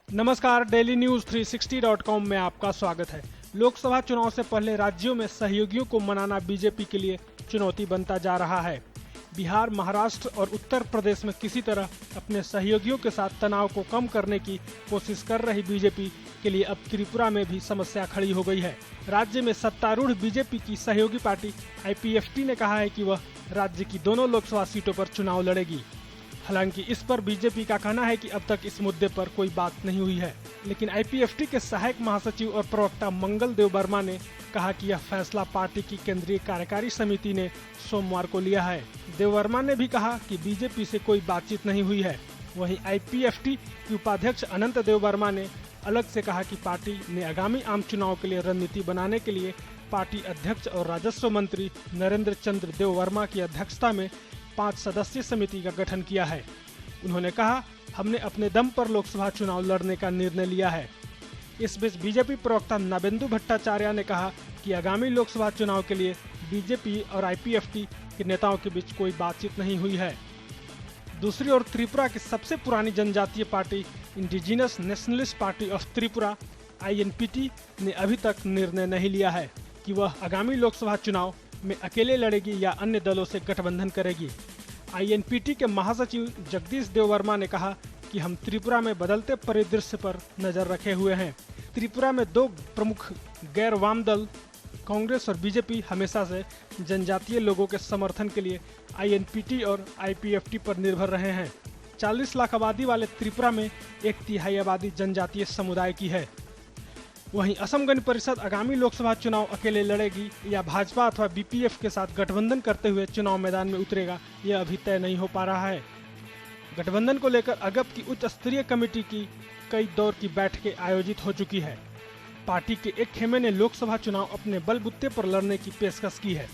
नमस्कार, daily news 360.com में आपका स्वागत है। लोकसभा चुनाव से पहले राज्यों में सहयोगियों को मनाना बीजेपी के लिए चुनौती बनता जा रहा है। बिहार, महाराष्ट्र और उत्तर प्रदेश में किसी तरह अपने सहयोगियों के साथ तनाव को कम करने की कोशिश कर रही बीजेपी के लिए अब त्रिपुरा में भी समस्या खड़ी हो गई है। राज्य में सत्तारूढ़ बीजेपी की सहयोगी पार्टी IPFT ने कहा है कि वह राज्य की दोनों लोकसभा सीटों पर चुनाव लड़ेगी। हालांकि इस पर बीजेपी का कहना है कि अब तक इस मुद्दे पर कोई बात नहीं हुई है, लेकिन IPFT के सहायक महासचिव और प्रवक्ता मंगल देव वर्मा ने कहा कि यह फैसला पार्टी की केंद्रीय कार्यकारी समिति ने सोमवार को लिया है। देव वर्मा ने भी कहा कि बीजेपी से कोई बातचीत नहीं हुई है। वहीं IPFT के उपाध्यक्ष अनंत देव वर्मा ने अलग से कहा कि पार्टी ने आगामी आम चुनाव के लिए रणनीति बनाने के लिए पार्टी अध्यक्ष और राजस्व मंत्री नरेंद्र चंद्र देव वर्मा की अध्यक्षता में 5 सदस्यीय समिति का गठन किया है। उन्होंने कहा, हमने अपने दम पर लोकसभा चुनाव लड़ने का निर्णय लिया है। इस बीच बीजेपी प्रवक्ता नवेंदु भट्टाचार्य ने कहा कि आगामी लोकसभा चुनाव के लिए बीजेपी और IPFT के नेताओं के बीच कोई बातचीत नहीं हुई है। दूसरी ओर त्रिपुरा की सबसे पुरानी जनजातीय party indigenous nationalist party of Tripura INPT ने अभी तक निर्णय नहीं लिया है कि वह आगामी लोकसभा चुनाव में अकेले लड़ेगी या अन्य दलों से गठबंधन करेगी। INPT के महासचिव जगदीश देव वर्मा ने कहा कि हम त्रिपुरा में बदलते परिदृश्य पर नजर रखे हुए हैं। त्रिपुरा में 2 प्रमुख गैर वाम दल कांग्रेस और बीजेपी हमेशा से जनजातीय लोगों के समर्थन के लिए INPT और IPFT पर निर्भर रहे हैं। 40 लाख आबादी वाले त्रिपुरा में 1/3 आबादी जनजातीय समुदाय की है। वहीं असम गण परिषद आगामी लोकसभा चुनाव अकेले लड़ेगी या भाजपा अथवा BPF के साथ गठबंधन करते हुए चुनाव मैदान में उतरेगा, यह अभी तय नहीं हो पा रहा है। गठबंधन को लेकर अगप की उच्च स्तरीय कमेटी की कई दौर की बैठकें आयोजित हो चुकी है। पार्टी के एक खेमे ने लोकसभा चुनाव अपने बलबूते पर लड़ने की पेशकश की है।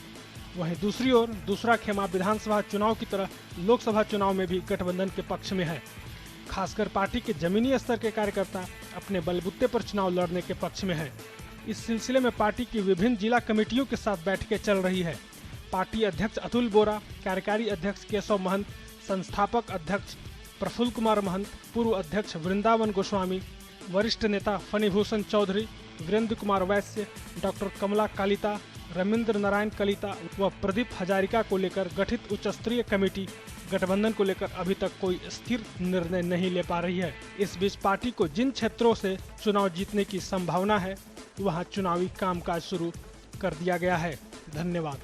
वहीं दूसरी ओर दूसरा खेमा विधानसभा चुनाव की तरह लोकसभा चुनाव में भी गठबंधन के पक्ष में है। खासकर पार्टी के जमीनी स्तर के कार्यकर्ता अपने बलबूते पर चुनाव लड़ने के पक्ष में है। इस सिलसिले में पार्टी की विभिन्न जिला कमेटियों के साथ बैठकें चल रही है। पार्टी अध्यक्ष अतुल बोरा, कार्यकारी अध्यक्ष केशव महंत, संस्थापक अध्यक्ष प्रफुल्ल कुमार महंत, पूर्व अध्यक्ष वृंदावन गोस्वामी, वरिष्ठ नेता फणिभूषण चौधरी, वीरेंद्र कुमार वैश्य, डॉक्टर कमला कालिता, रविंद्र नारायण कलिता व प्रदीप हजारिका को लेकर गठित उच्च स्तरीय कमेटी गठबंधन को लेकर अभी तक कोई स्थिर निर्णय नहीं ले पा रही है। इस बीच पार्टी को जिन क्षेत्रों से चुनाव जीतने की संभावना है, वहां चुनावी कामकाज शुरू कर दिया गया है। धन्यवाद।